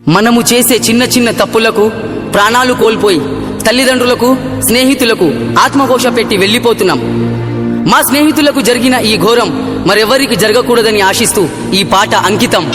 మనము చేసే చిన్న చిన్న తప్పులకు ప్రాణాలు కోల్పోయి తల్లిదండ్రులకు స్నేహితులకు ఆత్మఘోష పెట్టి వెళ్ళిపోతున్నాం. మా స్నేహితులకు జరిగిన ఈ ఘోరం మరెవరికి జరగకూడదని ఆశిస్తూ ఈ పాట అంకితం.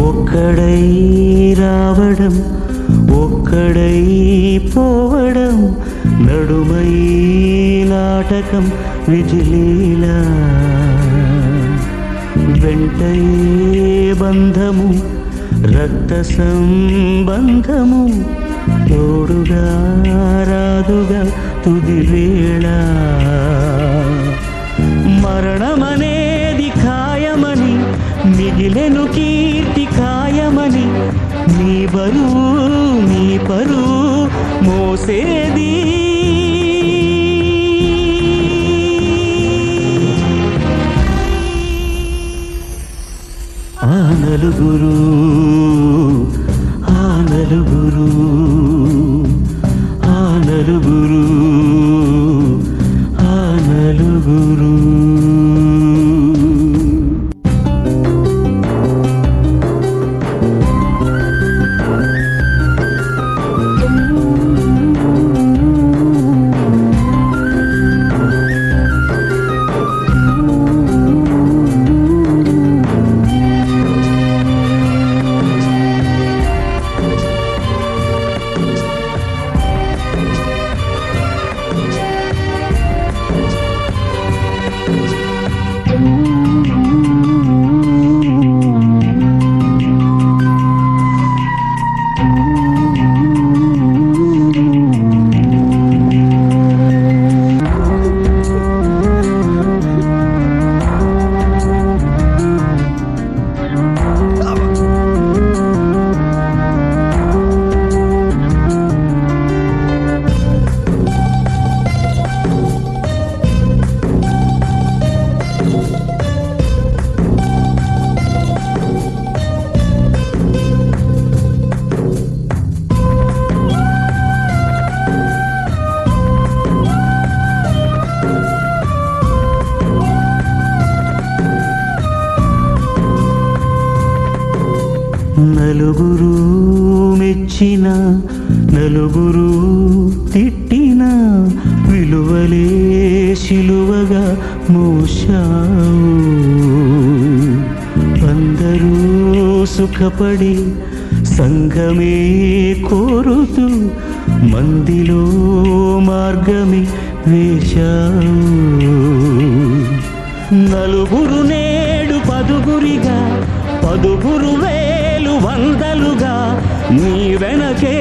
ఒక్కడై రావడం ఒక్కడై పోవడం నడుమై నాటకం విజిలీలా వెంటై బంధము రక్త సంబంధము తోడుగా రాదుగా తుది వేళ మరణమనేది ఖాయమని మిగిలెను కీర్తి ఖాయమని నీ బరువు నీ పరువు మోసేది ఆ నలుగురు ఆ నలుగురు ఆ నలుగురు ఆ నలుగురు. నలుగురు మెచ్చిన నలుగురు తిట్టిన విలువలే శిలువగా మోశావు. అందరూ సుఖపడి సంఘమే కోరుతూ మందిలో మార్గమే వేశావు. నలుగురు నేడు పదుగురిగా పదుగురు వేలు వందలుగా నీ వెనకే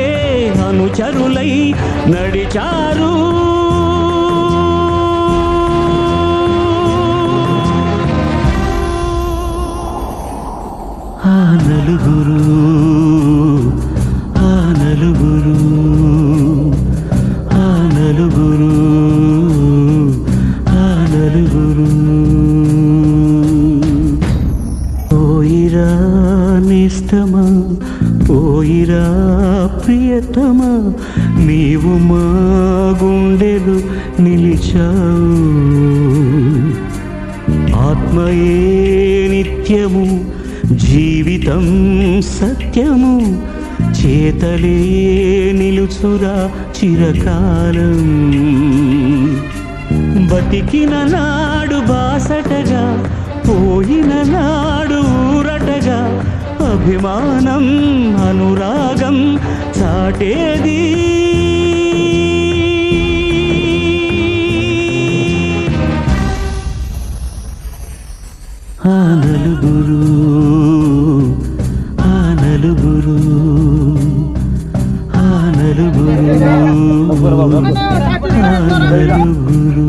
అనుచరులై నడిచారు. ఆ నలుగురు ఆ నలుగురు ఆ నలుగురు ఆ నలుగురు. పోయిరా నిస్తమా పోయిరా ప్రియతమా నీవు మా గుండెలు నిలిచావు. ఆత్మయే నిత్యము జీవితం సత్యము చేతలే నిలుచురా చిరకాలం. బతికిన నాడు బాసటగా పోయిన నాడు ఊరటగా అభిమానం అనురాగం చాటేది. ఆ నలుగురు ఆ నలుగురు ఆ నలుగురు ఆ నలుగురు.